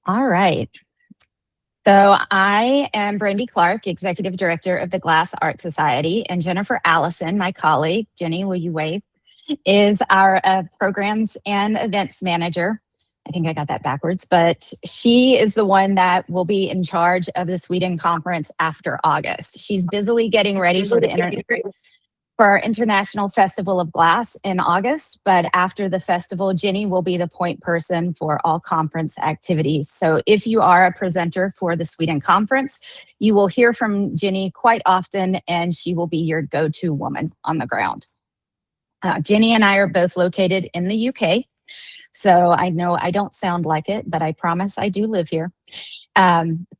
All right. So I am Brandy Clark, Executive Director of the Glass Art Society, and Jennifer Allison, my colleague, Jenny, will you wave, is our Programs and Events Manager. I think I got that backwards, but she is the one that will be in charge of the Sweden conference after August. She's busily getting ready for for our International Festival of Glass in August. But after the festival, Jenny will be the point person for all conference activities. So if you are a presenter for the Sweden conference, you will hear from Jenny quite often, and she will be your go-to woman on the ground. Jenny and I are both located in the UK. So I know I don't sound like it, but I promise I do live here.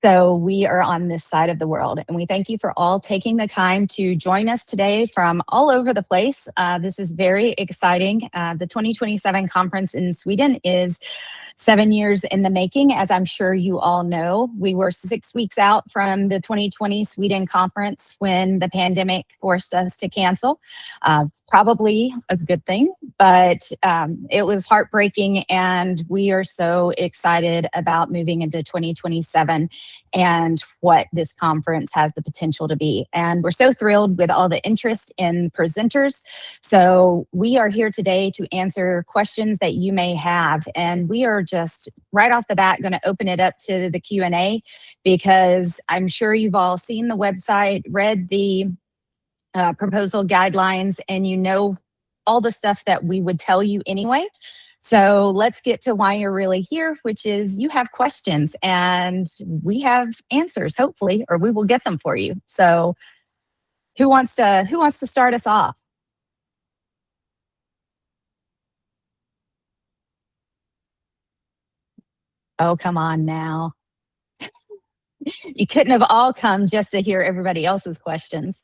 So we are on this side of the world, and we thank you for all taking the time to join us today from all over the place. This is very exciting. The 2027 conference in Sweden is 7 years in the making, as I'm sure you all know. We were 6 weeks out from the 2020 Sweden conference when the pandemic forced us to cancel. Probably a good thing, but it was heartbreaking, and we are so excited about moving into 2027 and what this conference has the potential to be. And we're so thrilled with all the interest in presenters. So we are here today to answer questions that you may have, and we are just right off the bat going to open it up to the Q&A, because I'm sure you've all seen the website, read the proposal guidelines, and you know all the stuff that we would tell you anyway. So let's get to why you're really here, which is you have questions and we have answers, hopefully, or we will get them for you. So who wants to start us off? Oh, come on now. You couldn't have all come just to hear everybody else's questions.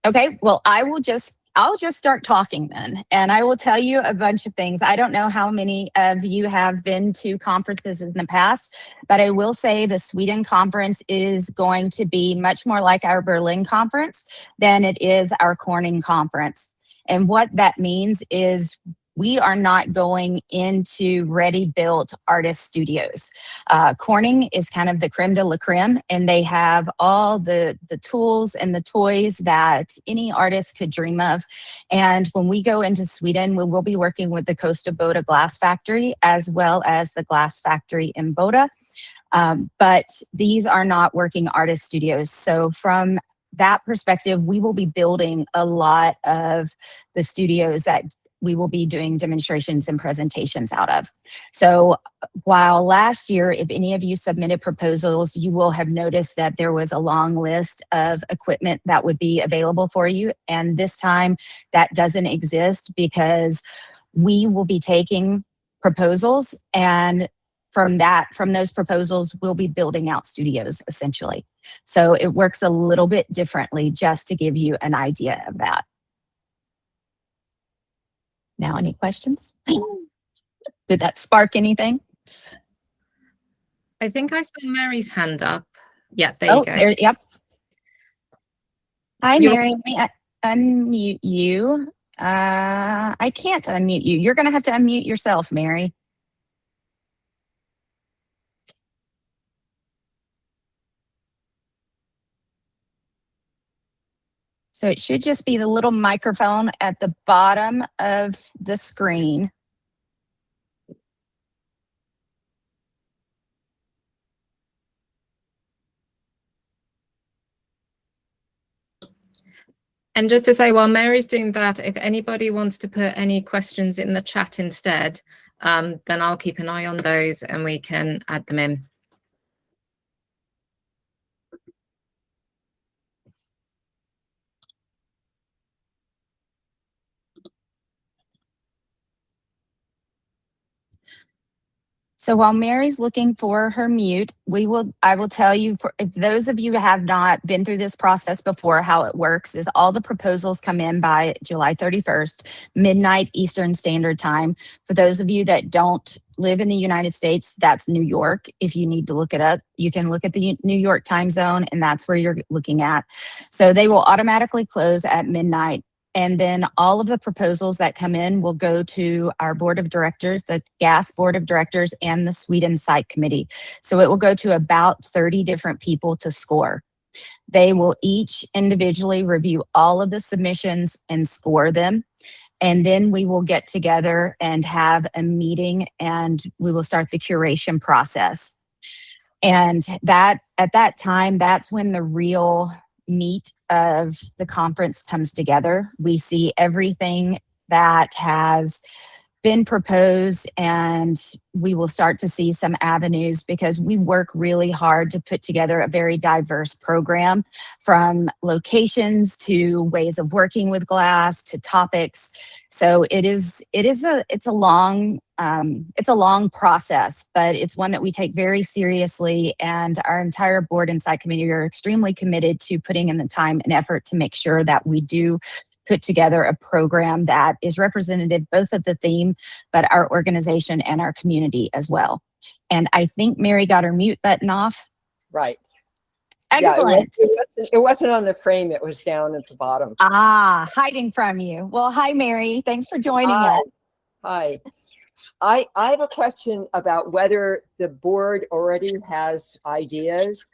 Okay, well, I'll just start talking then, and I will tell you a bunch of things. I don't know how many of you have been to conferences in the past, but I will say the Sweden conference is going to be much more like our Berlin conference than it is our Corning conference. And what that means is we are not going into ready-built artist studios. Corning is kind of the creme de la creme, and they have all the tools and the toys that any artist could dream of. And when we go into Sweden, we will be working with the Kosta Boda Glass Factory as well as the Glass Factory in Boda. But these are not working artist studios. So from that perspective, we will be building a lot of the studios that we will be doing demonstrations and presentations out of. So while last year, if any of you submitted proposals, you will have noticed that there was a long list of equipment that would be available for you. And this time that doesn't exist, because we will be taking proposals, and from those proposals, we'll be building out studios essentially. So it works a little bit differently, just to give you an idea of that. Now, any questions? Did that spark anything? I think I saw Mary's hand up. Yeah, there you go. Yep. Hi, Mary. Let me unmute you. I can't unmute you. You're going to have to unmute yourself, Mary. So it should just be the little microphone at the bottom of the screen. And just to say, while Mary's doing that, if anybody wants to put any questions in the chat instead, then I'll keep an eye on those and we can add them in. So while Mary's looking for her mute, I will tell you, if those of you who have not been through this process before, how it works is all the proposals come in by July 31st, midnight Eastern Standard Time. For those of you that don't live in the United States, that's New York. If you need to look it up, you can look at the New York time zone, and that's where you're looking at. So they will automatically close at midnight. And then all of the proposals that come in will go to our board of directors, the GAS board of directors, and the Sweden site committee. So it will go to about 30 different people to score. They will each individually review all of the submissions and score them. And then we will get together and have a meeting, and we will start the curation process. And that at that time, that's when the real meat of the conference comes together. We see everything that has been proposed, and we will start to see some avenues, because we work really hard to put together a very diverse program, from locations to ways of working with glass to topics. So it's a long process, but it's one that we take very seriously, and our entire board and site committee are extremely committed to putting in the time and effort to make sure that we do put together a program that is representative both of the theme, but our organization and our community as well. And I think Mary got her mute button off. Right. Excellent. Yeah, it wasn't on the frame. It was down at the bottom. Ah, hiding from you. Well, hi, Mary. Thanks for joining us. Hi. I have a question about whether the board already has ideas.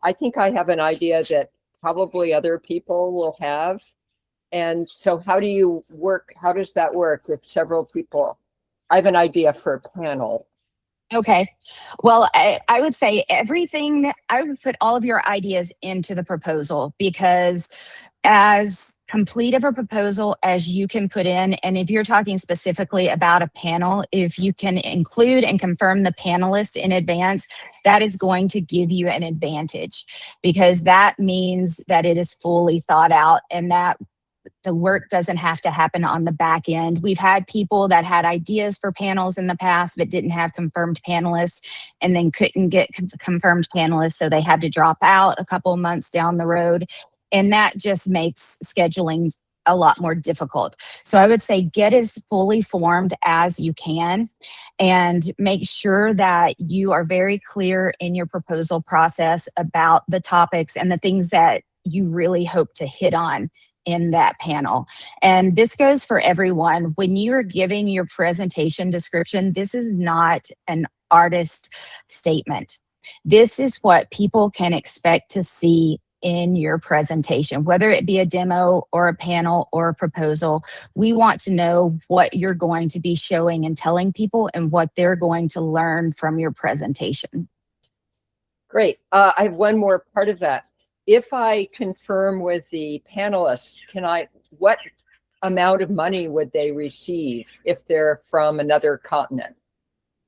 I think I have an idea that probably other people will have. And so how do you work? How does that work if several people? I have an idea for a panel. Okay. Well, I would say everything, I would put all of your ideas into the proposal, because as complete of a proposal as you can put in, and if you're talking specifically about a panel, if you can include and confirm the panelists in advance, that is going to give you an advantage, because that means that it is fully thought out and that the work doesn't have to happen on the back end. We've had people that had ideas for panels in the past but didn't have confirmed panelists, and then couldn't get confirmed panelists, so they had to drop out a couple of months down the road. And that just makes scheduling a lot more difficult. So I would say get as fully formed as you can, and make sure that you are very clear in your proposal process about the topics and the things that you really hope to hit on in that panel. And this goes for everyone. When you're giving your presentation description, this is not an artist statement. This is what people can expect to see in your presentation, whether it be a demo or a panel or a proposal. We want to know what you're going to be showing and telling people, and what they're going to learn from your presentation. Great. I have one more part of that. If I confirm with the panelists, what amount of money would they receive if they're from another continent?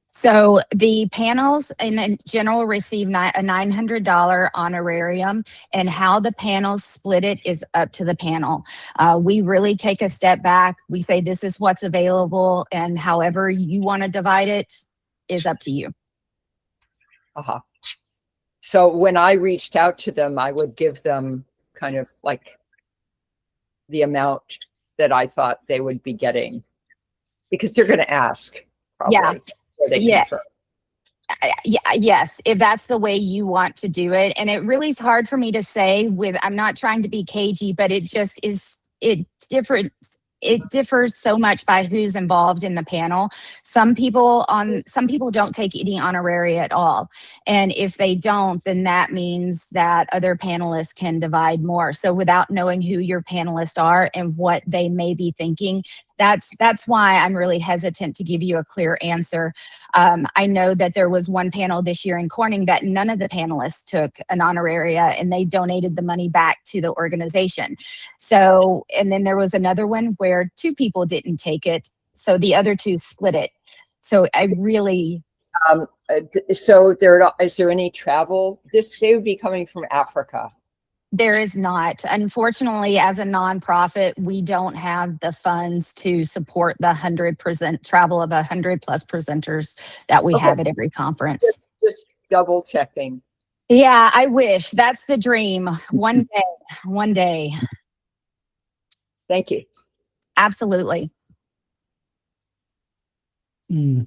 So the panels in general receive a $900 honorarium, and how the panels split it is up to the panel. We really take a step back. We say this is what's available, and however you want to divide it is up to you. Uh-huh. So when I reached out to them, I would give them kind of like the amount that I thought they would be getting, because they're going to ask probably. Yeah. Yes, if that's the way you want to do it. And it really is hard for me to say I'm not trying to be cagey, but it just is, it differs so much by who's involved in the panel. Some people don't take any honorary at all. And if they don't, then that means that other panelists can divide more. So without knowing who your panelists are and what they may be thinking, that's why I'm really hesitant to give you a clear answer. I know that there was one panel this year in Corning that none of the panelists took an honoraria, and they donated the money back to the organization. So, and then there was another one where 2 people didn't take it, so the other 2 split it. So I really... So is there any travel? They would be coming from Africa. There is not. Unfortunately, as a nonprofit, we don't have the funds to support the 100% travel of 100+ presenters that we have at every conference. Just double checking. Yeah, I wish. That's the dream. One day. Thank you. Absolutely. All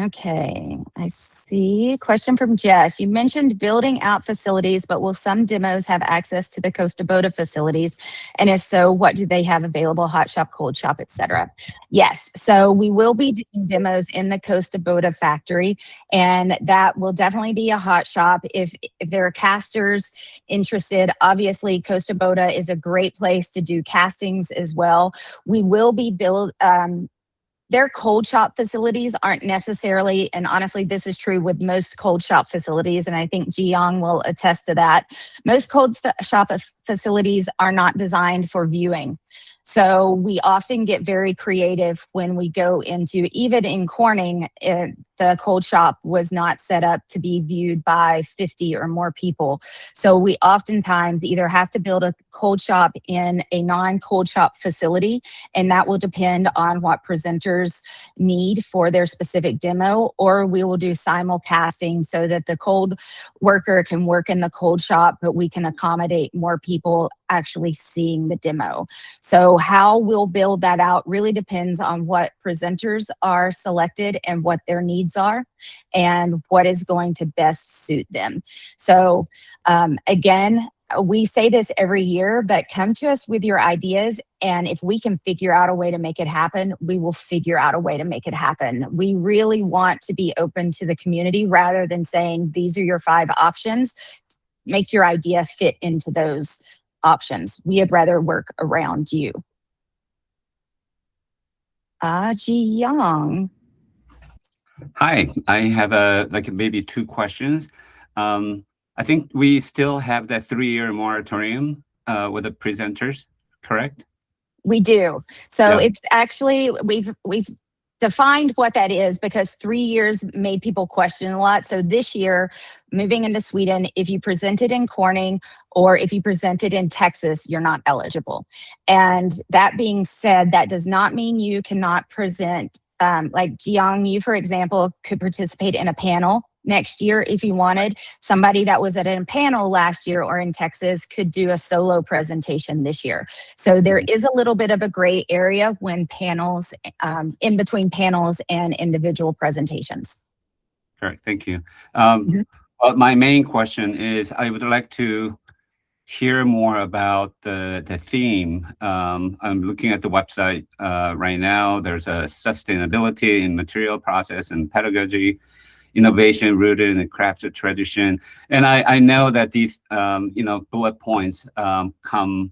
Okay, I see. Question from Jess. You mentioned building out facilities, but will some demos have access to the Costa Boda facilities? And if so, what do they have available? Hot shop, cold shop, etc. Yes. So we will be doing demos in the Costa Boda factory, and that will definitely be a hot shop. If there are casters interested, obviously Costa Boda is a great place to do castings as well. We will be their cold shop facilities aren't necessarily, and honestly, this is true with most cold shop facilities, and I think Jiyoung will attest to that. Most shop facilities are not designed for viewing. So we often get very creative when we go into, even in Corning, the cold shop was not set up to be viewed by 50 or more people. So we oftentimes either have to build a cold shop in a non-cold shop facility, and that will depend on what presenters need for their specific demo, or we will do simulcasting so that the cold worker can work in the cold shop, but we can accommodate more people actually seeing the demo. So how we'll build that out really depends on what presenters are selected and what their needs are and what is going to best suit them. So again, we say this every year, but come to us with your ideas. And if we can figure out a way to make it happen, we will figure out a way to make it happen. We really want to be open to the community rather than saying, these are your 5 options. Make your idea fit into those options. We'd rather work around you. Ji Young. Hi, I have maybe 2 questions. I think we still have that 3-year moratorium with the presenters, correct? We do. So Yeah. it's actually, we've defined what that is because 3 years made people question a lot. So this year, moving into Sweden, if you presented in Corning or if you presented in Texas, you're not eligible. And that being said, that does not mean you cannot present. Like Jiyoung, you, for example, could participate in a panel next year if you wanted. Somebody that was at a panel last year or in Texas could do a solo presentation this year. So there is a little bit of a gray area when panels, in between panels and individual presentations. Correct, thank you. My main question is I would like to hear more about the theme. I'm looking at the website right now. There's a sustainability in material process and pedagogy, innovation rooted in the crafted tradition. And I know that these bullet points come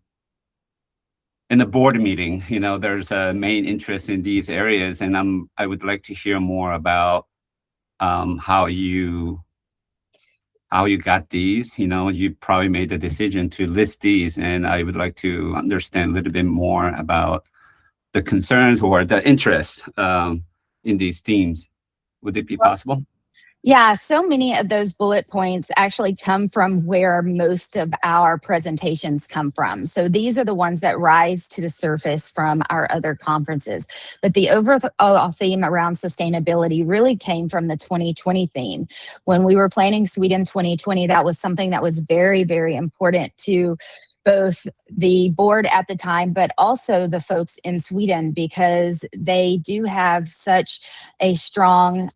in the board meeting. There's a main interest in these areas, and I would like to hear more about how you got these. You probably made the decision to list these, and I would like to understand a little bit more about the concerns or the interest in these themes. Would it be possible? Yeah, so many of those bullet points actually come from where most of our presentations come from. So these are the ones that rise to the surface from our other conferences. But the overall theme around sustainability really came from the 2020 theme. When we were planning Sweden 2020, that was something that was very, very important to both the board at the time, but also the folks in Sweden, because they do have such a strong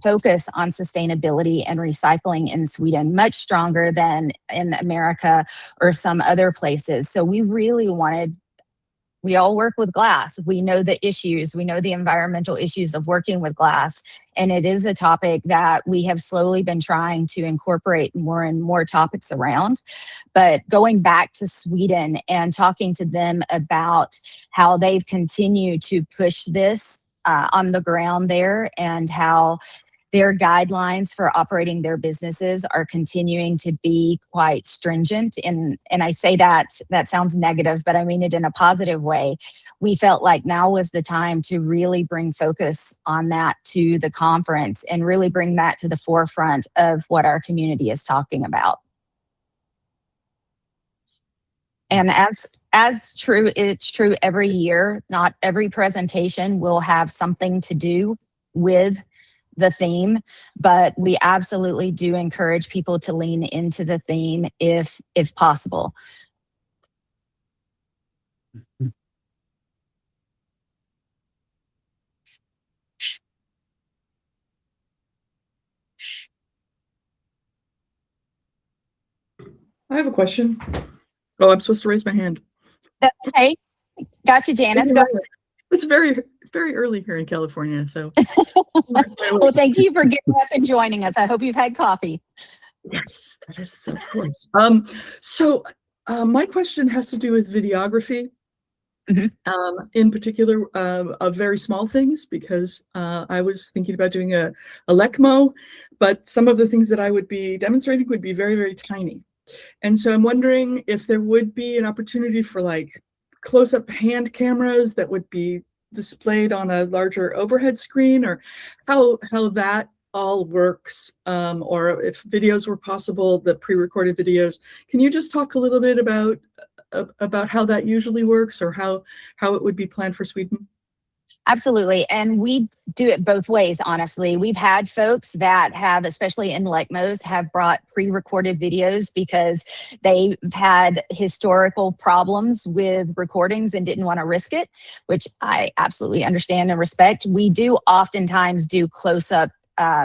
focus on sustainability and recycling in Sweden, much stronger than in America or some other places. So we really wanted, we all work with glass. We know the issues. We know the environmental issues of working with glass. And it is a topic that we have slowly been trying to incorporate more and more topics around. But going back to Sweden and talking to them about how they've continued to push this on the ground there, and how their guidelines for operating their businesses are continuing to be quite stringent. And I say that sounds negative, but I mean it in a positive way. We felt like now was the time to really bring focus on that to the conference and really bring that to the forefront of what our community is talking about. And as true, it's true every year. Not every presentation will have something to do with the theme, but we absolutely do encourage people to lean into the theme if possible. I have a question. Oh, I'm supposed to raise my hand. Okay, got you, Janice. Go. It's very, very early here in California, so. Well, thank you for getting up and joining us. I hope you've had coffee. Yes, that is, of course. My question has to do with videography. In particular, of very small things, because I was thinking about doing a LECMO, but some of the things that I would be demonstrating would be very, very tiny. And so I'm wondering if there would be an opportunity for like close-up hand cameras that would be displayed on a larger overhead screen, or how that all works, or if videos were possible, the pre-recorded videos. Can you just talk a little bit about how that usually works, or how it would be planned for Sweden? Absolutely. And we do it both ways, honestly. We've had folks that have, especially in LECMOs, have brought pre-recorded videos because they've had historical problems with recordings and didn't want to risk it, which I absolutely understand and respect. We do oftentimes do close-up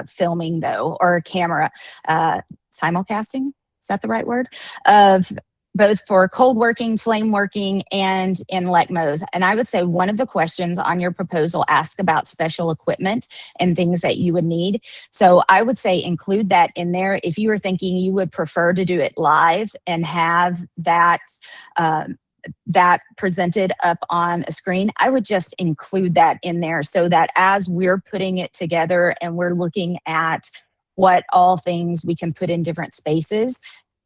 filming, though, or camera simulcasting. Is that the right word? Of both for cold working, flame working, and in LECMOs. And I would say one of the questions on your proposal asks about special equipment and things that you would need. So I would say include that in there. If you were thinking you would prefer to do it live and have that that presented up on a screen, I would just include that in there so that as we're putting it together and we're looking at what all things we can put in different spaces,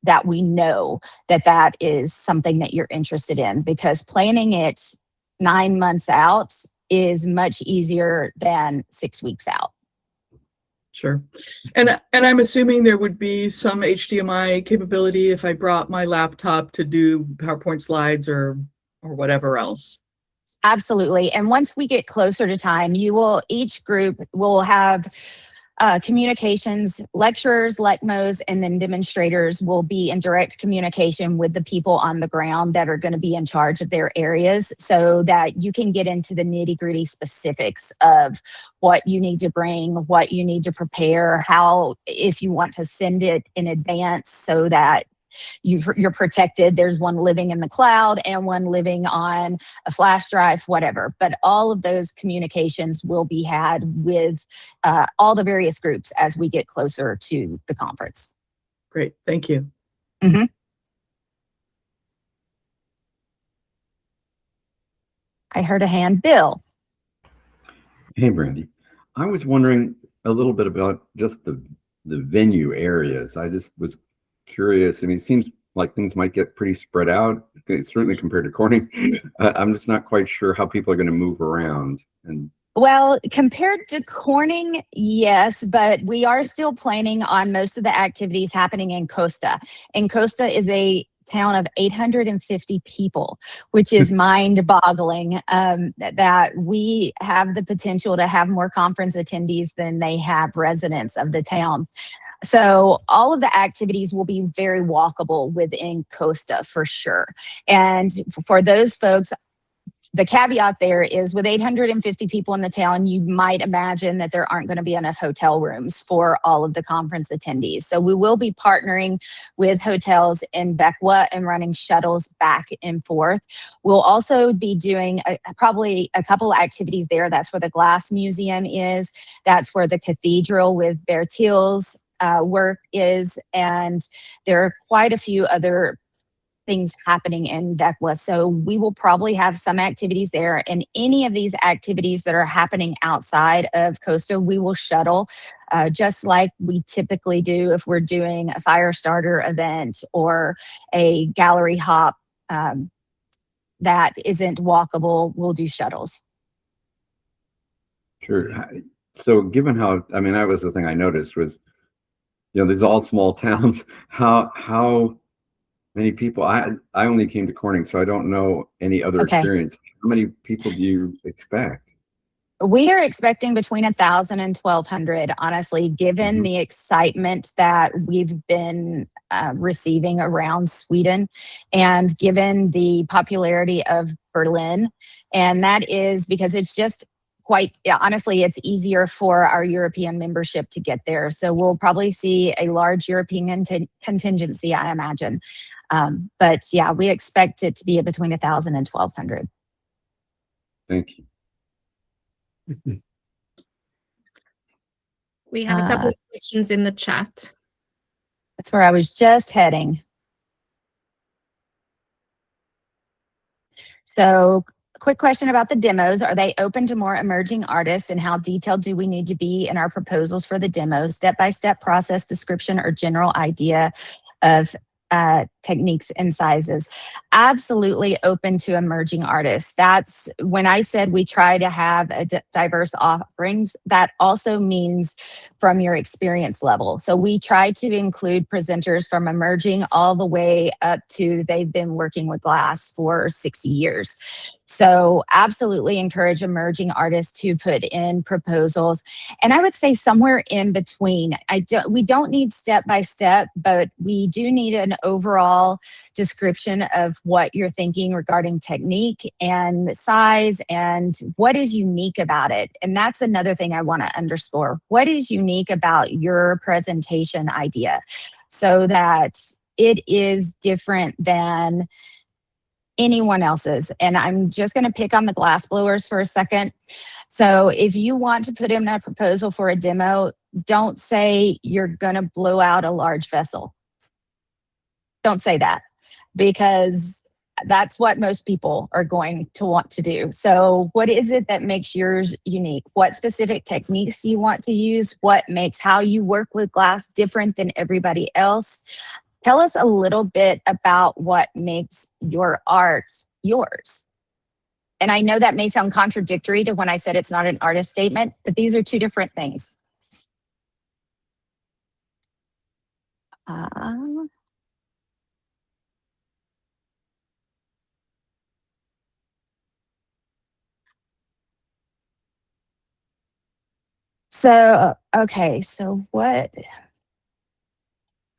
that we know that that is something that you're interested in, because planning it 9 months out is much easier than 6 weeks out. Sure. And I'm assuming there would be some HDMI capability if I brought my laptop to do PowerPoint slides or whatever else. Absolutely. And once we get closer to time, each group will have communications, lecturers, LECMOs, and then demonstrators will be in direct communication with the people on the ground that are going to be in charge of their areas, so that you can get into the nitty-gritty specifics of what you need to bring, what you need to prepare, how, if you want to send it in advance so that you're protected. There's one living in the cloud and one living on a flash drive, whatever. But all of those communications will be had with all the various groups as we get closer to the conference. Great, thank you. Mm-hmm. I heard a hand. Bill. Hey, Brandy. I was wondering a little bit about just the venue areas. I just was curious. I mean, it seems like things might get pretty spread out, certainly compared to Corning. I'm just not quite sure how people are going to move around. And well, compared to Corning, yes, but we are still planning on most of the activities happening in Costa. And Costa is a town of 850 people, which is mind-boggling, that we have the potential to have more conference attendees than they have residents of the town. So all of the activities will be very walkable within Costa for sure. And for those folks, the caveat there is with 850 people in the town, you might imagine that there aren't going to be enough hotel rooms for all of the conference attendees. So we will be partnering with hotels in Beckwa and running shuttles back and forth. We'll also be doing probably a couple of activities there. That's where the Glass Museum is. That's where the cathedral with Bertil's work is. And there are quite a few other things happening in Beckwa. So we will probably have some activities there, and any of these activities that are happening outside of Costa, we will shuttle, just like we typically do if we're doing a fire starter event or a gallery hop that isn't walkable, we'll do shuttles. sure. So given how, I mean, that was the thing I noticed was, these all small towns, how many people, I only came to Corning, so I don't know any other experience. How many people do you expect? We are expecting between 1,000 and 1,200, honestly, given the excitement that we've been receiving around Sweden and given the popularity of Berlin. And that is because it's just yeah, honestly, it's easier for our European membership to get there. So we'll probably see a large European contingency, I imagine. But yeah, we expect it to be between 1,000 and 1,200. Thank you. We have a couple of questions in the chat. That's where I was just heading. So, quick question about the demos. Are they open to more emerging artists, and how detailed do we need to be in our proposals for the demos? Step-by-step process description or general idea of techniques and sizes? Absolutely open to emerging artists. That's when I said we try to have a diverse offerings. That also means from your experience level. So we try to include presenters from emerging all the way up to they've been working with glass for 60 years. So absolutely encourage emerging artists to put in proposals. And I would say somewhere in between. We don't need step by step, but we do need an overall description of what you're thinking regarding technique and size and what is unique about it. And that's another thing I want to underscore. What is unique about your presentation idea so that it is different than anyone else's? And I'm just going to pick on the glass blowers for a second. So if you want to put in a proposal for a demo, don't say you're going to blow out a large vessel. Don't say that, because that's what most people are going to want to do. So what is it that makes yours unique? What specific techniques do you want to use? What makes how you work with glass different than everybody else? Tell us a little bit about what makes your art yours. And I know that may sound contradictory to when I said it's not an artist statement, but these are two different things. Okay, so what?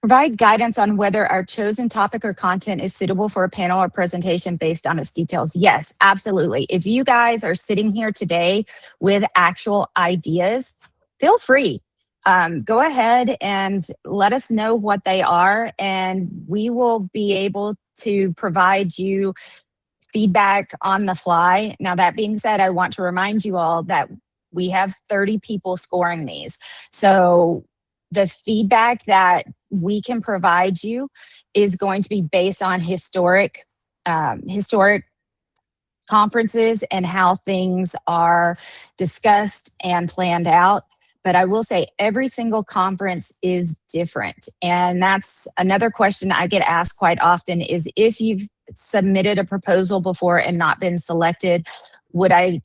Provide guidance on whether our chosen topic or content is suitable for a panel or presentation based on its details. Yes, absolutely. If you guys are sitting here today with actual ideas, feel free. Go ahead and let us know what they are, and we will be able to provide you feedback on the fly. Now, that being said, I want to remind you all that we have 30 people scoring these. So the feedback that we can provide you is going to be based on historic conferences and how things are discussed and planned out. But I will say every single conference is different. And that's another question I get asked quite often is, if you've submitted a proposal before and not been selected, would I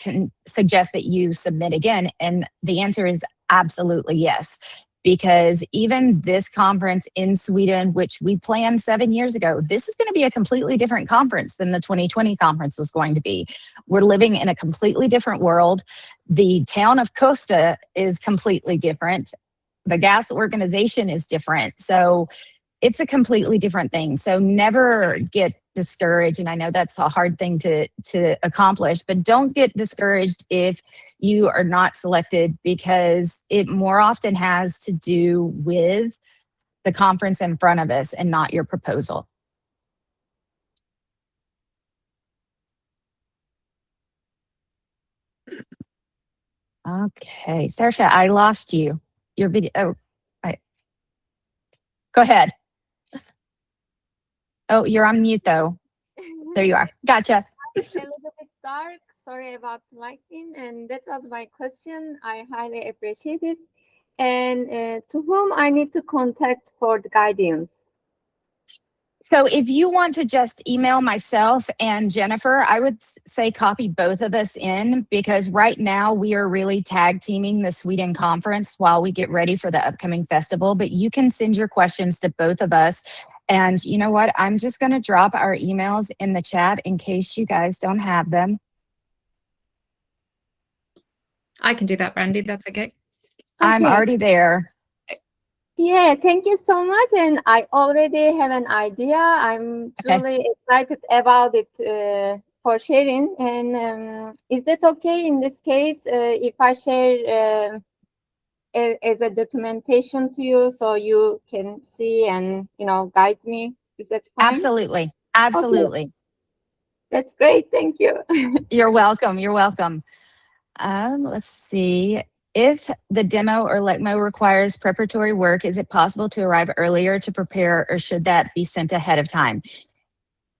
suggest that you submit again? And the answer is absolutely yes. Because even this conference in Sweden, which we planned 7 years ago, this is going to be a completely different conference than the 2020 conference was going to be. We're living in a completely different world. The town of Kosta is completely different. The gas organization is different. So it's a completely different thing. So never get discouraged. And I know that's a hard thing to accomplish, but don't get discouraged if you are not selected, because it more often has to do with the conference in front of us and not your proposal. Okay, Saoirse, I lost you. Your video. Oh, go ahead. Oh, you're on mute though. There you are. Gotcha. It's a little bit dark. Sorry about lighting. And that was my question. I highly appreciate it. And to whom I need to contact for the guidance? So if you want to just email myself and Jennifer, I would say copy both of us in, because right now we are really tag teaming the Sweden conference while we get ready for the upcoming festival. But you can send your questions to both of us. And you know what? I'm just going to drop our emails in the chat in case you guys don't have them. I can do that, Brandy. That's okay. I'm Okay. already there. Yeah, thank you so much. And I already have an idea. I'm Okay. truly excited about it for sharing. And is that okay in this case if I share as a documentation to you so you can see and guide me? Is that fine? Absolutely. Absolutely. That's great. Thank you. You're welcome. You're welcome. Let's see. If the demo or LECMO requires preparatory work, is it possible to arrive earlier to prepare, or should that be sent ahead of time?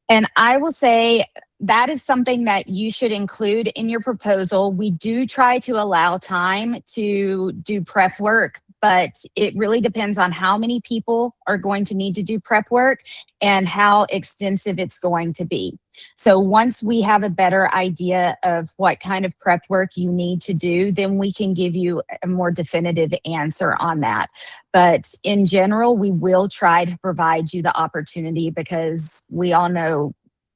And I will say that is something that you should include in your proposal. We do try to allow time to do prep work, but it really depends on how many people are going to need to do prep work and how extensive it's going to be. So once we have a better idea of what kind of prep work you need to do, then we can give you a more definitive answer on that. But in general, we will try to provide you the opportunity, because we all know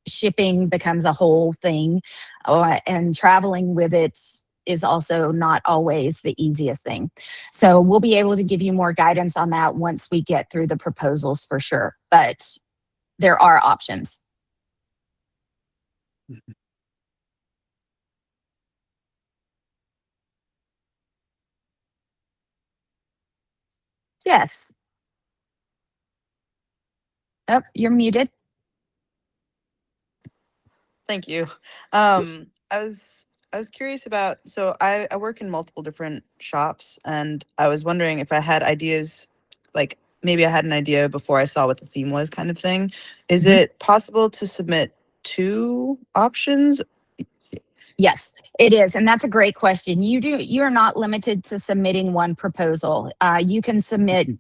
shipping becomes a whole thing, and traveling with it is also not always the easiest thing. So we'll be able to give you more guidance on that once we get through the proposals for sure, but there are options. Yes. Oh, you're muted. Thank you. I was curious about, so I work in multiple different shops, and I was wondering if I had ideas, like maybe I had an idea before I saw what the theme was, kind of thing. Is it possible to submit 2 options? Yes, it is. And that's a great question. You're not limited to submitting one proposal. You can submit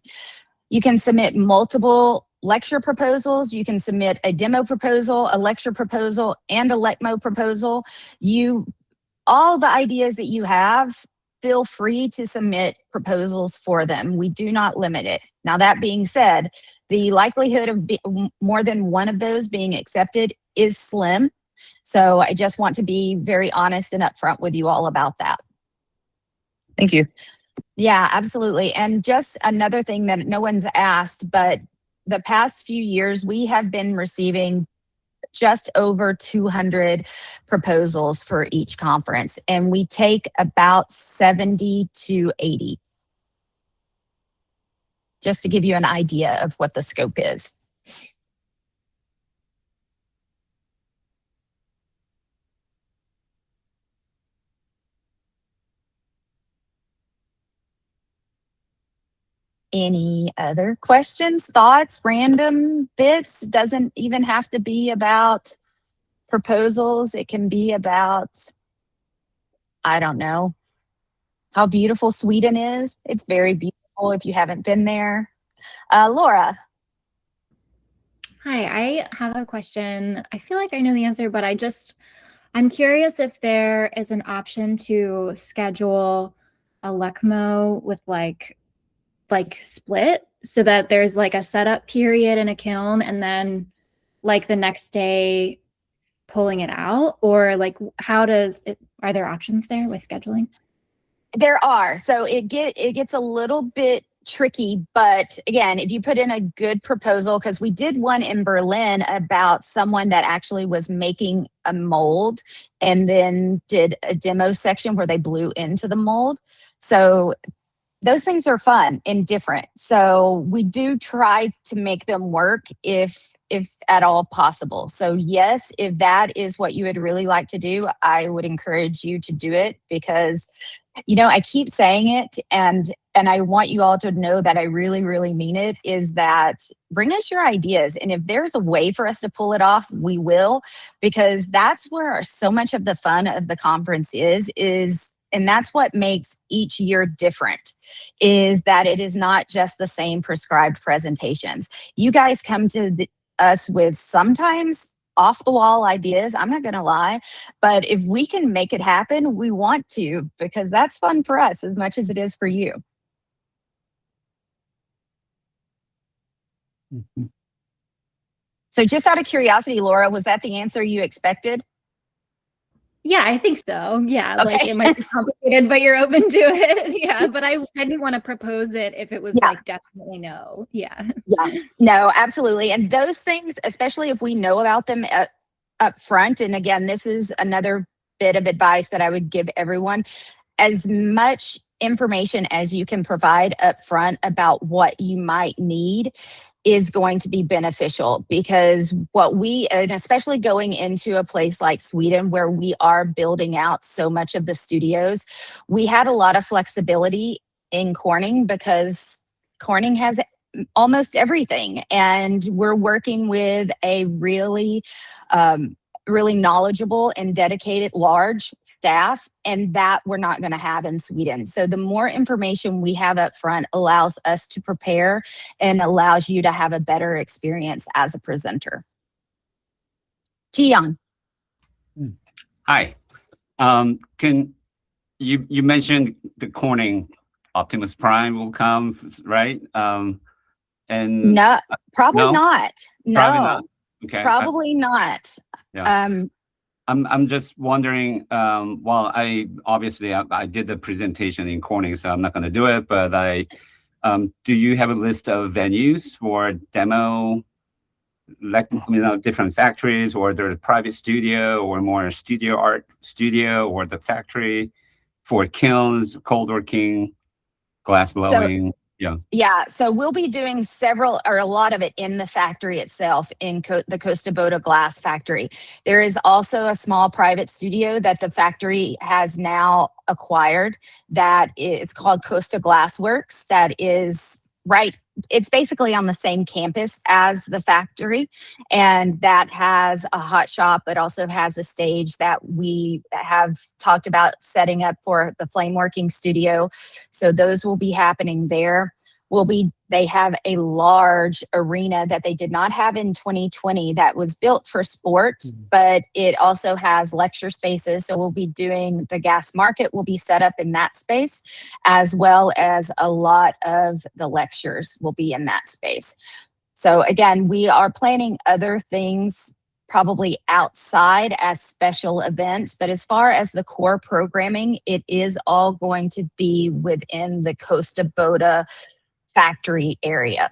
multiple lecture proposals. You can submit a demo proposal, a lecture proposal, and a LECMO proposal. All the ideas that you have, feel free to submit proposals for them. We do not limit it. Now, that being said, the likelihood of more than one of those being accepted is slim. So I just want to be very honest and upfront with you all about that. Thank you. Yeah, absolutely. And just another thing that no one's asked, but the past few years, we have been receiving just over 200 proposals for each conference, and we take about 70 to 80. Just to give you an idea of what the scope is. Any other questions, thoughts, random bits? Doesn't even have to be about proposals. It can be about, I don't know, how beautiful Sweden is. It's very beautiful if you haven't been there. Laura. Hi, I have a question. I feel like I know the answer, but I'm curious if there is an option to schedule a LECMO with like split, so that there's like a setup period in a kiln and then like the next day pulling it out, or like are there options there with scheduling? There are. So it gets a little bit tricky, but again, if you put in a good proposal, because we did one in Berlin about someone that actually was making a mold and then did a demo section where they blew into the mold. So those things are fun and different. So we do try to make them work if at all possible. So yes, if that is what you would really like to do, I would encourage you to do it, because I keep saying it, and I want you all to know that I really, really mean it, is that bring us your ideas. And if there's a way for us to pull it off, we will, because that's where so much of the fun of the conference is, and that's what makes each year different, is that it is not just the same prescribed presentations. You guys come to us with sometimes off the wall ideas, I'm not going to lie, but if we can make it happen, we want to, because that's fun for us as much as it is for you. Mm-hmm. So just out of curiosity, Laura, was that the answer you expected? Yeah, I think so. Yeah, Okay. like it might be complicated, but you're open to it. Yeah, but I didn't want to propose it if it was like definitely no. Yeah. Yeah, no, absolutely. And those things, especially if we know about them up front, and again, this is another bit of advice that I would give everyone, as much information as you can provide up front about what you might need is going to be beneficial, because and especially going into a place like Sweden where we are building out so much of the studios, we had a lot of flexibility in Corning because Corning has almost everything. And we're working with a really, really knowledgeable and dedicated large staff, and that we're not going to have in Sweden. So the more information we have up front allows us to prepare and allows you to have a better experience as a presenter. Jiyoung. Hi. Can you mentioned the Corning Optimus Prime will come, right? And No, probably no? not. No, Probably not. Okay. probably not. Yeah. I'm just wondering, well, I did the presentation in Corning, so I'm not going to do it, but do you have a list of venues for demo, like, different factories, or there's a private studio, or more studio art studio, or the factory for kilns, cold working, glass blowing? Yeah, so we'll be doing several or a lot of it in the factory itself, in the Costa Boda glass factory. There is also a small private studio that the factory has now acquired that it's called Costa Glass Works. That is it's basically on the same campus as the factory, and that has a hot shop, but also has a stage that we have talked about setting up for the flame working studio. So those will be happening there. They have a large arena that they did not have in 2020 that was built for sport, but it also has lecture spaces. So we'll be doing the gas market will be set up in that space, as well as a lot of the lectures will be in that space. So again, we are planning other things probably outside as special events, but as far as the core programming, it is all going to be within the Costa Boda factory area.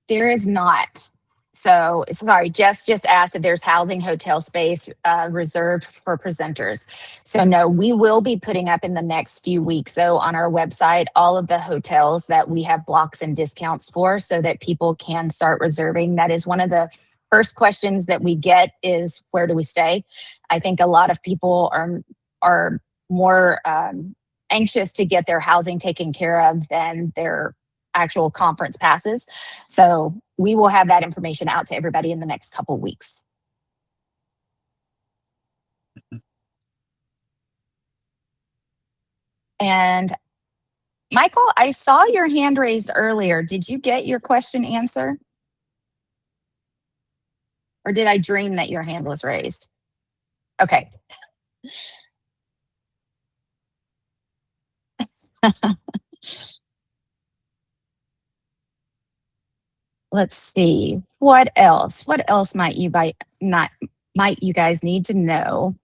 There is not. So sorry, Jess just asked if there's housing hotel space reserved for presenters. So no, we will be putting up in the next few weeks, though, on our website, all of the hotels that we have blocks and discounts for, so that people can start reserving. That is one of the first questions that we get, is where do we stay? I think a lot of people are more anxious to get their housing taken care of than their actual conference passes. So we will have that information out to everybody in the next couple of weeks. And Michael, I saw your hand raised earlier. Did you get your question answered? Or did I dream that your hand was raised? Okay. Let's see. What else? What else might you guys need to know?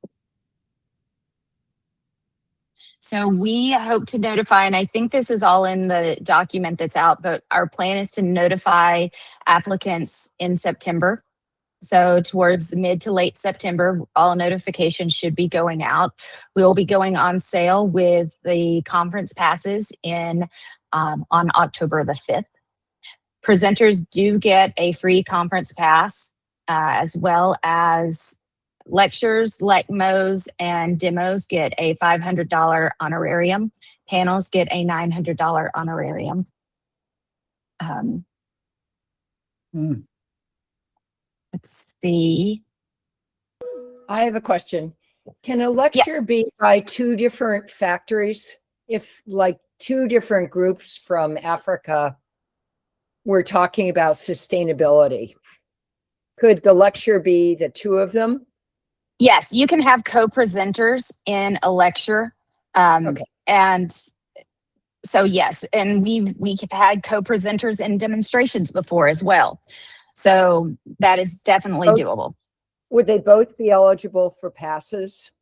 So we hope to notify, and I think this is all in the document that's out, but our plan is to notify applicants in September. So towards mid to late September, all notifications should be going out. We will be going on sale with the conference passes on October the 5th. Presenters do get a free conference pass, as well as lectures, LECMOs, and demos get a $500 honorarium. Panels get a $900 honorarium. Let's see. I have a question. Can a lecture be by two different factories? If like two different groups from Africa were talking about sustainability, could the lecture be the two of them? Yes, you can have co-presenters in a lecture. Okay. And So yes, and we've had co-presenters and demonstrations before as well. So that is definitely Oh. doable. Would they both be eligible for passes?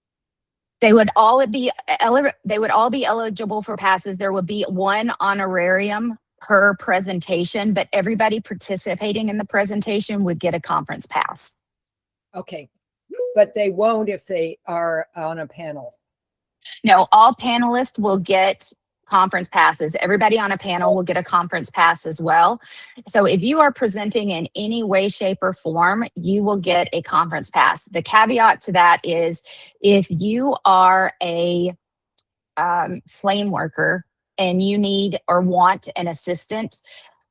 They would all be eligible for passes. There would be one honorarium per presentation, but everybody participating in the presentation would get a conference pass. Okay, but they won't if they are on a panel. No, all panelists will get conference passes. Everybody on a panel will get a conference pass as well. So if you are presenting in any way, shape, or form, you will get a conference pass. The caveat to that is if you are a flame worker and you need or want an assistant,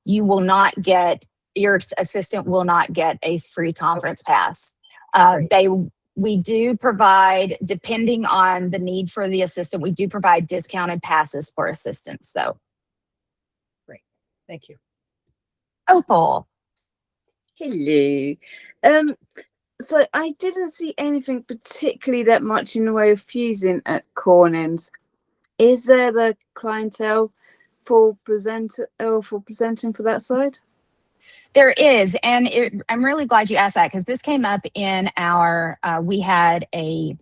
you will not get, your assistant will not get a free conference pass. We do provide, depending on the need for the assistant, we do provide discounted passes for assistants though. Great, thank you. Opal. Hello. So I didn't see anything particularly that much in the way of fusing at Cornings. Is there the clientele for presenting for that side? There is, and I'm really glad you asked that because this came up in our, we had I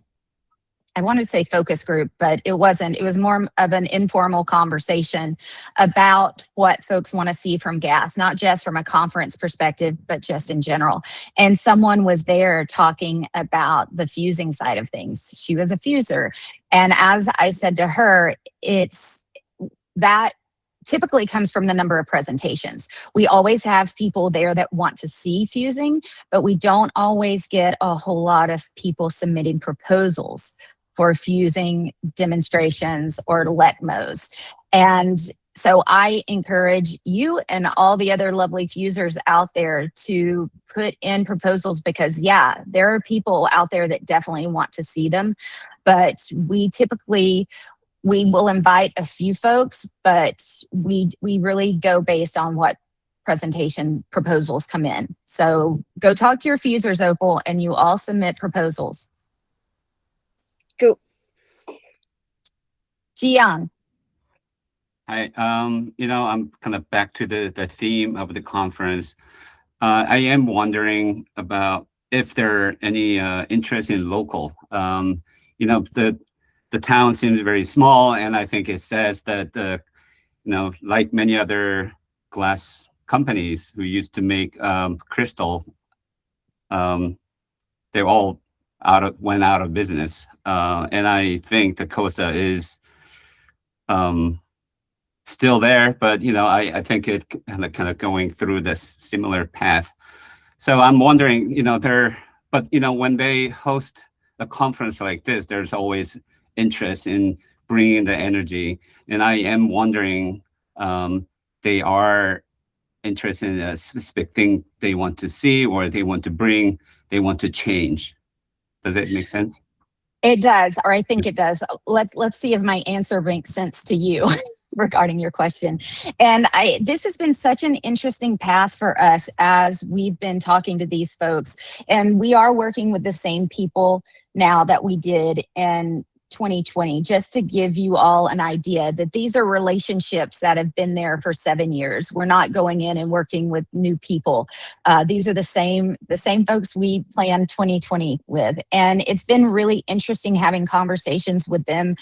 wanted to say focus group, but it wasn't. It was more of an informal conversation about what folks want to see from GAS, not just from a conference perspective, but just in general. And someone was there talking about the fusing side of things. She was a fuser. And as I said to her, it's that typically comes from the number of presentations. We always have people there that want to see fusing, but we don't always get a whole lot of people submitting proposals for fusing demonstrations or LECMOs. And so I encourage you and all the other lovely fusers out there to put in proposals because yeah, there are people out there that definitely want to see them, but we will invite a few folks, but we really go based on what presentation proposals come in. So go talk to your fusers, Opal, and you all submit proposals. Cool. Jian. Hi, I'm kind of back to the theme of the conference. I am wondering about if there are any interest in local. The town seems very small, and I think it says that, like many other glass companies who used to make crystal, they all went out of business. And I think the Costa is still there, but I think it kind of going through this similar path. So I'm wondering, when they host a conference like this, there's always interest in bringing the energy, and I am wondering, they are interested in a specific thing they want to see, or they want to bring, they want to change. Does it make sense? It does, or I think it does. Let's see if my answer makes sense to you regarding your question. And this has been such an interesting path for us as we've been talking to these folks, and we are working with the same people now that we did in 2020, just to give you all an idea that these are relationships that have been there for 7 years. We're not going in and working with new people. These are the same folks we planned 2020 with. And it's been really interesting having conversations with them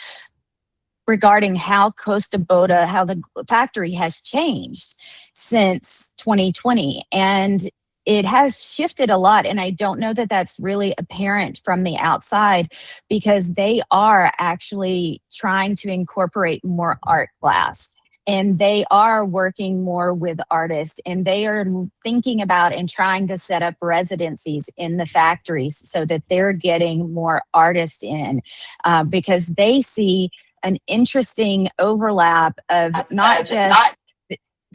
regarding how Costa Boda, how the factory has changed since 2020. And it has shifted a lot, and I don't know that that's really apparent from the outside because they are actually trying to incorporate more art glass, and they are working more with artists, and they are thinking about and trying to set up residencies in the factories so that they're getting more artists in because they see an interesting overlap of not just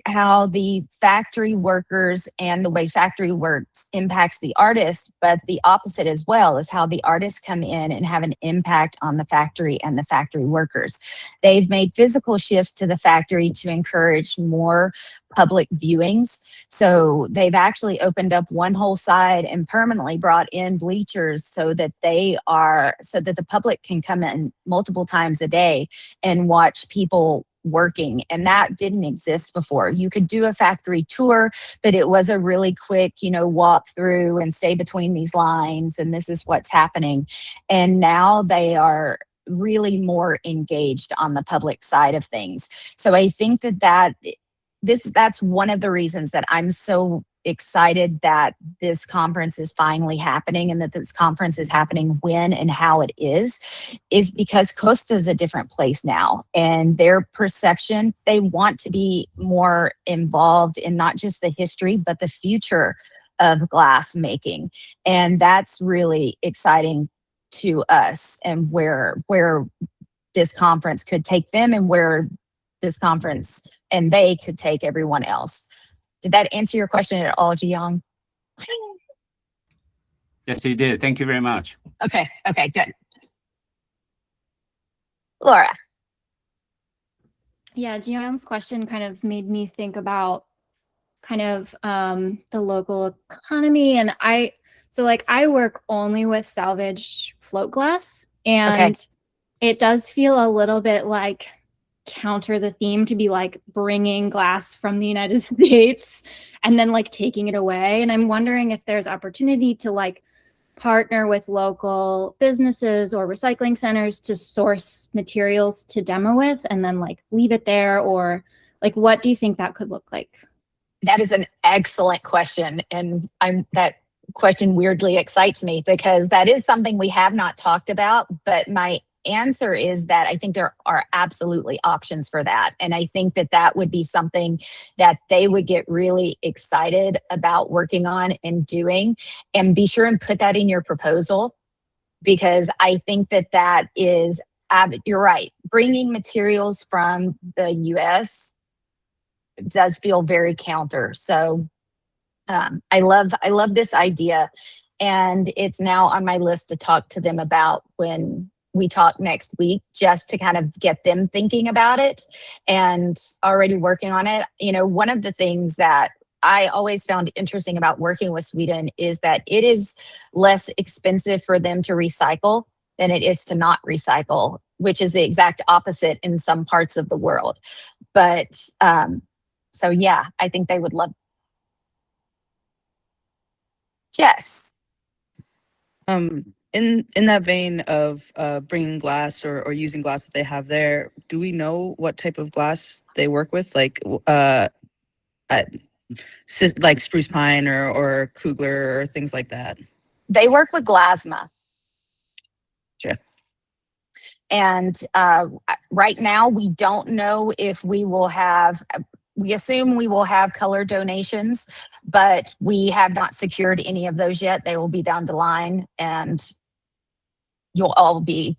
how the factory workers and the way factory works impacts the artist, but the opposite as well is how the artists come in and have an impact on the factory and the factory workers. They've made physical shifts to the factory to encourage more public viewings. So they've actually opened up one whole side and permanently brought in bleachers so that the public can come in multiple times a day and watch people working, and that didn't exist before. You could do a factory tour, but it was a really quick, walk through and stay between these lines, and this is what's happening. And now they are really more engaged on the public side of things. So I think that's one of the reasons that I'm so excited that this conference is finally happening, and that this conference is happening when and how it is because Costa is a different place now, and their perception, they want to be more involved in not just the history, but the future of glass making. And that's really exciting to us, and where this conference could take them, and where this conference and they could take everyone else. Did that answer your question at all, Jiyoung? Yes, you did. Thank you very much. Okay, good. Laura. Yeah, Jiyoung's question kind of made me think about kind of the local economy. And I work only with salvage float glass, and it does feel a little bit like counter the theme to be like bringing glass from the United States and then like taking it away. And I'm wondering if there's opportunity to like partner with local businesses or recycling centers to source materials to demo with and then like leave it there, or like what do you think that could look like? That is an excellent question. And that question weirdly excites me because that is something we have not talked about, but my answer is that I think there are absolutely options for that. And I think that would be something that they would get really excited about working on and doing. And be sure and put that in your proposal, because I think that is, you're right, bringing materials from the US does feel very counter. So I love this idea, and it's now on my list to talk to them about when we talk next week, just to kind of get them thinking about it and already working on it. One of the things that I always found interesting about working with Sweden is that it is less expensive for them to recycle than it is to not recycle, which is the exact opposite in some parts of the world. But so yeah, I think they would love. Jess. In that vein of bringing glass or using glass that they have there, do we know what type of glass they work with? Like spruce pine or Kugler or things like that? They work with Glasma. Sure. And right now, we don't know if we will have, we assume we will have color donations, but we have not secured any of those yet. They will be down the line, and all the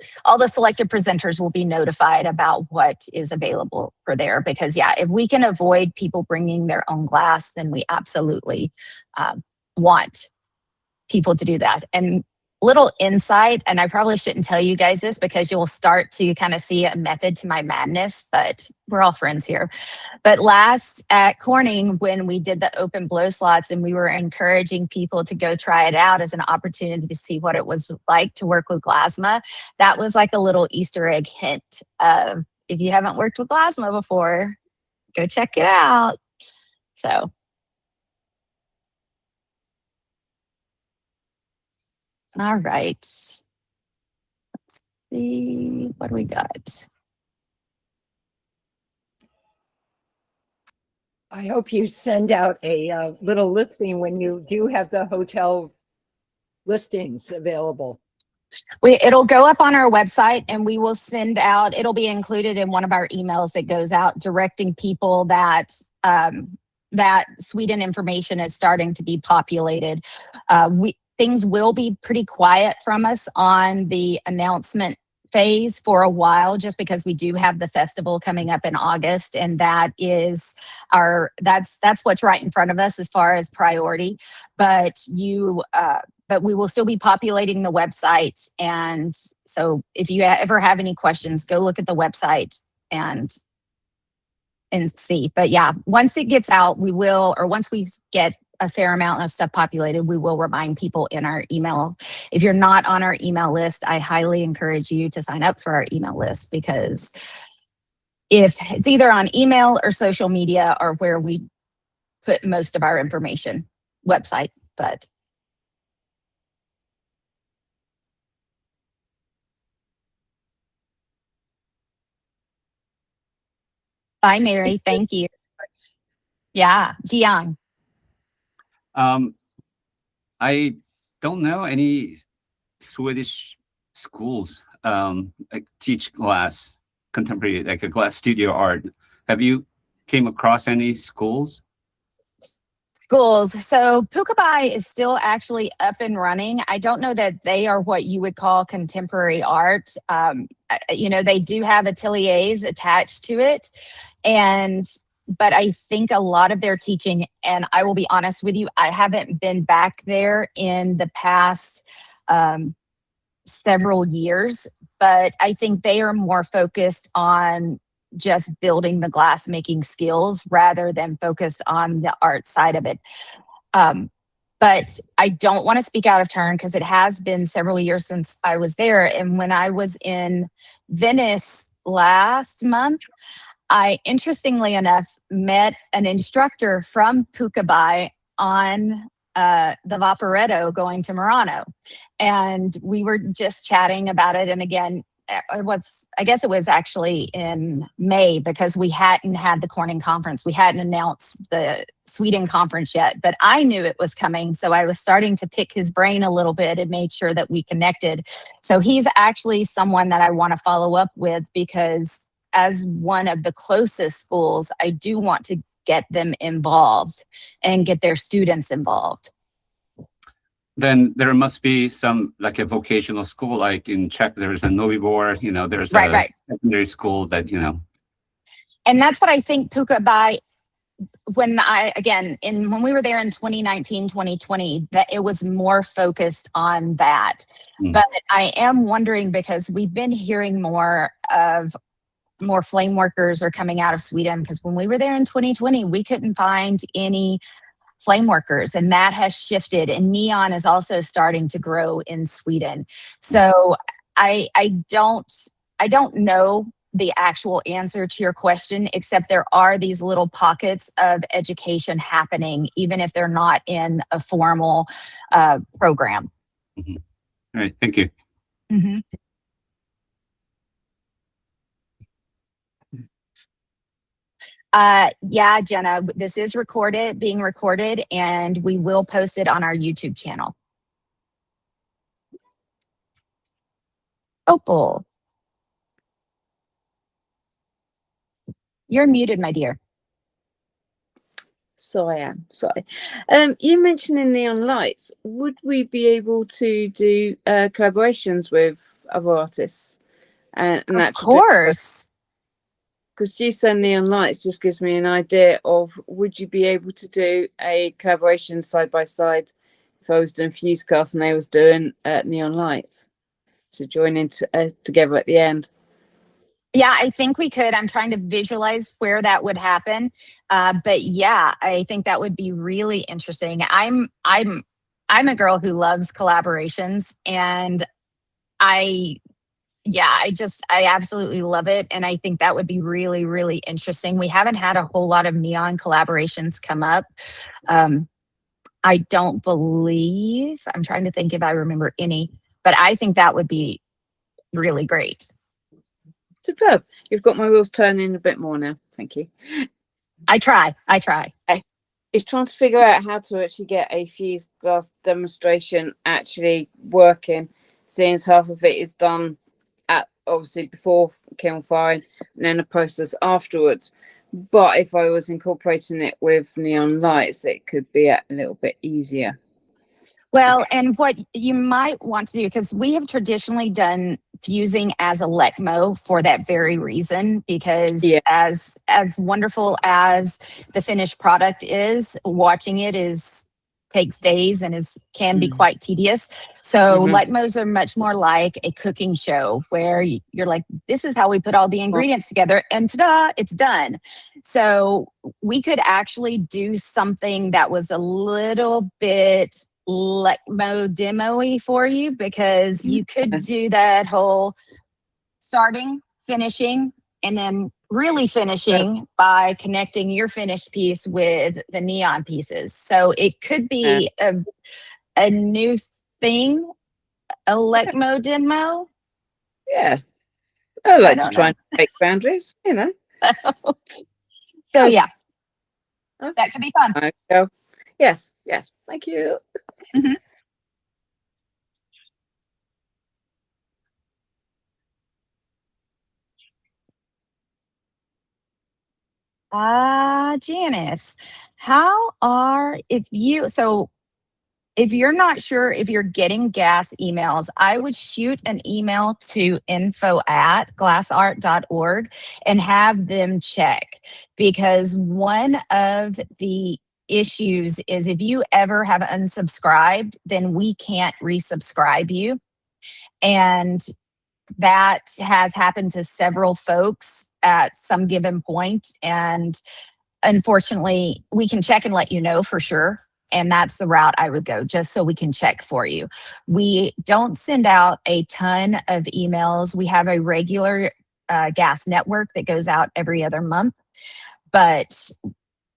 selected presenters will be notified about what is available for there. Because yeah, if we can avoid people bringing their own glass, then we absolutely want people to do that. And little insight, and I probably shouldn't tell you guys this because you'll start to kind of see a method to my madness, but we're all friends here. But last at Corning, when we did the open blow slots and we were encouraging people to go try it out as an opportunity to see what it was like to work with Glasma, that was like a little Easter egg hint of, if you haven't worked with Glasma before, go check it out. So. All right. Let's see what we got. I hope you send out a little listing when you do have the hotel listings available. It'll go up on our website, and we will send out, it'll be included in one of our emails that goes out directing people that that Sweden information is starting to be populated. Things will be pretty quiet from us on the announcement phase for a while, just because we do have the festival coming up in August, and that is that's what's right in front of us as far as priority. But we will still be populating the website, and so if you ever have any questions, go look at the website and see. But yeah, once it gets out, once we get a fair amount of stuff populated, we will remind people in our email. If you're not on our email list, I highly encourage you to sign up for our email list, because if it's either on email or social media or where we put most of our information, website, but. Bye, Mary. Thank you. Yeah, Jian. I don't know any Swedish schools like teach glass contemporary, like a glass studio art. Have you came across any schools? Schools. So Pukabai is still actually up and running. I don't know that they are what you would call contemporary art. You know, they do have ateliers attached to it. But I think a lot of their teaching, and I will be honest with you, I haven't been back there in the past several years, but I think they are more focused on just building the glass making skills rather than focused on the art side of it. But I don't want to speak out of turn because it has been several years since I was there. And when I was in Venice last month, I, interestingly enough, met an instructor from Pukabai on the Vaporetto going to Murano. And we were just chatting about it. And again, I guess it was actually in May because we hadn't had the Corning conference. We hadn't announced the Sweden conference yet, but I knew it was coming. So I was starting to pick his brain a little bit and made sure that we connected. So he's actually someone that I want to follow up with because as one of the closest schools, I do want to get them involved and get their students involved. Then there must be some, like a vocational school, like in Czech, there's a Novibor, you know, there's a secondary school that, you know. And that's what I think Pukabai, when we were there in 2019, 2020, that it was more focused on that. But I am wondering because we've been hearing more flame workers are coming out of Sweden because when we were there in 2020, we couldn't find any flame workers, and that has shifted, and neon is also starting to grow in Sweden. So I don't know the actual answer to your question, except there are these little pockets of education happening, even if they're not in a formal program. All right, thank you. Yeah, Jenna, this is being recorded, and we will post it on our YouTube channel. Opal. You're muted, my dear. So I am, sorry. You mentioned in Neon Lights, would we be able to do collaborations with other artists? Of course. Because you said Neon Lights just gives me an idea of, would you be able to do a collaboration side by side if I was doing Fusecast and they was doing Neon Lights to join in together at the end? Yeah, I think we could. I'm trying to visualize where that would happen. But yeah, I think that would be really interesting. I'm a girl who loves collaborations, and I absolutely love it. And I think that would be really, really interesting. We haven't had a whole lot of neon collaborations come up. I don't believe, I'm trying to think if I remember any, but I think that would be really great. Superb. You've got my wheels turning a bit more now. Thank you. I try. It's trying to figure out how to actually get a fused glass demonstration actually working, seeing as half of it is done at obviously before kiln firing and then the process afterwards. But if I was incorporating it with Neon Lights, it could be a little bit easier. Well, and what you might want to do, because we have traditionally done fusing as a LECMO for that very reason, because as wonderful as the finished product is, watching it takes days and can be quite tedious. So LECMOs are much more like a cooking show where you're like, this is how we put all the ingredients together and ta-da, it's done. So we could actually do something that was a little bit LECMO demo-y for you, because you could do that whole starting, finishing, and then really finishing by connecting your finished piece with the neon pieces. So it could be a new thing, a LECMO demo. Yeah. I like to don't try know. and break boundaries, you know. So yeah, Okay. that could be fun. I go. Yes, yes. Thank you. Mhm. Janice, if you're not sure if you're getting gas emails, I would shoot an email to info@glassart.org and have them check, because one of the issues is if you ever have unsubscribed, then we can't resubscribe you. And that has happened to several folks at some given point. And unfortunately, we can check and let you know for sure. And that's the route I would go, just so we can check for you. We don't send out a ton of emails. We have a regular gas network that goes out every other month. But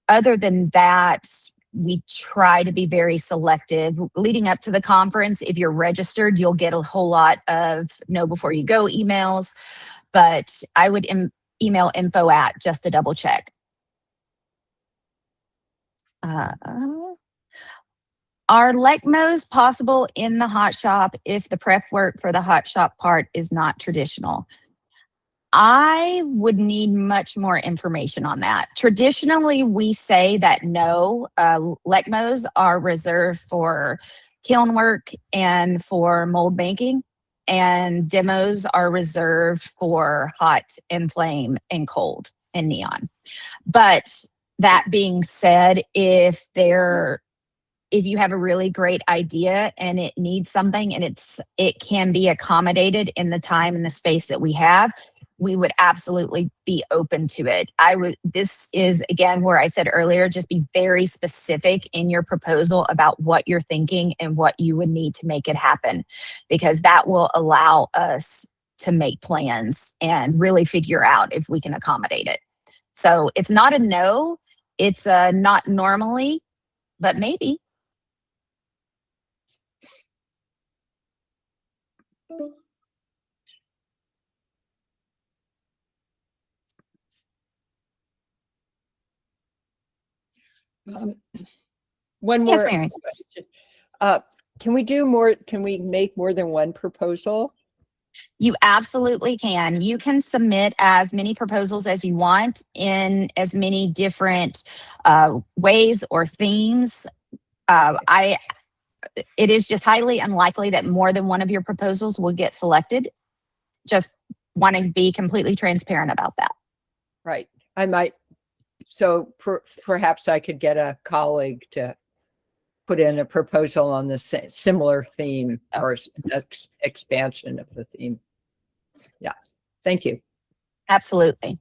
other than that, we try to be very selective. Leading up to the conference, if you're registered, you'll get a whole lot of know before you go emails. But I would email info@ just to double check. Are LECMOs possible in the hot shop if the prep work for the hot shop part is not traditional? I would need much more information on that. Traditionally, we say that no, LECMOs are reserved for kiln work and for mold banking, and demos are reserved for hot and flame and cold and neon. But that being said, if you have a really great idea and it needs something and it can be accommodated in the time and the space that we have, we would absolutely be open to it. This is again where I said earlier, just be very specific in your proposal about what you're thinking and what you would need to make it happen, because that will allow us to make plans and really figure out if we can accommodate it. So it's not a no, it's a not normally, but maybe. One Yes, more Mary. question. Can we make more than one proposal? You absolutely can. You can submit as many proposals as you want in as many different ways or themes. It is just highly unlikely that more than one of your proposals will get selected. Just want to be completely transparent about that. Right. So perhaps I could get a colleague to put in a proposal on the similar theme or expansion of the theme. Yeah. Thank you. Absolutely.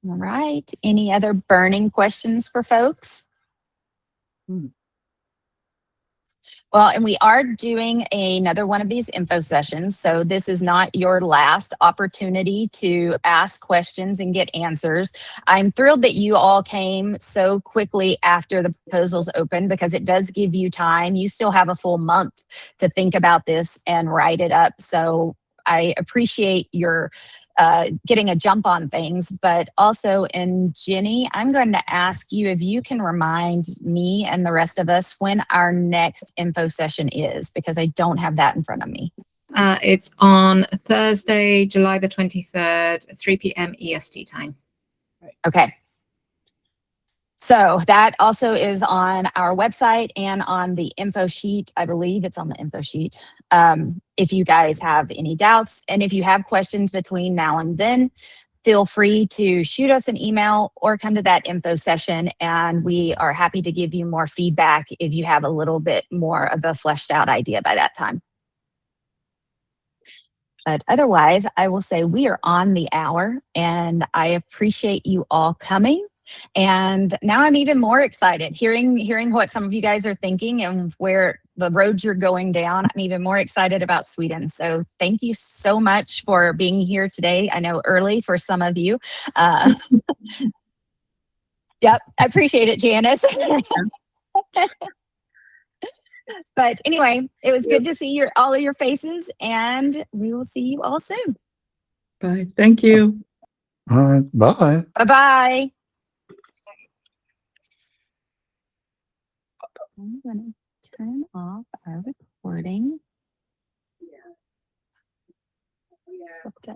All right. Any other burning questions for folks? Well, and we are doing another one of these info sessions. So this is not your last opportunity to ask questions and get answers. I'm thrilled that you all came so quickly after the proposals open, because it does give you time. You still have a full month to think about this and write it up. So I appreciate your getting a jump on things, but also, and Jenny, I'm going to ask you if you can remind me and the rest of us when our next info session is, because I don't have that in front of me. It's on Thursday, July the 23rd, 3 p.m. EST time. Okay. So that also is on our website and on the info sheet. I believe it's on the info sheet. If you guys have any doubts, and if you have questions between now and then, feel free to shoot us an email or come to that info session, and we are happy to give you more feedback if you have a little bit more of a fleshed out idea by that time. But otherwise, I will say we are on the hour, and I appreciate you all coming. And now I'm even more excited hearing what some of you guys are thinking and where the roads you're going down. I'm even more excited about Sweden. So thank you so much for being here today. I know early for some of you. Yep, I appreciate it, Janice. But anyway, it was good to see all of your faces, and we will see you all soon. Bye. Thank you. Bye. Bye-bye. I'm going to turn off our recording. Except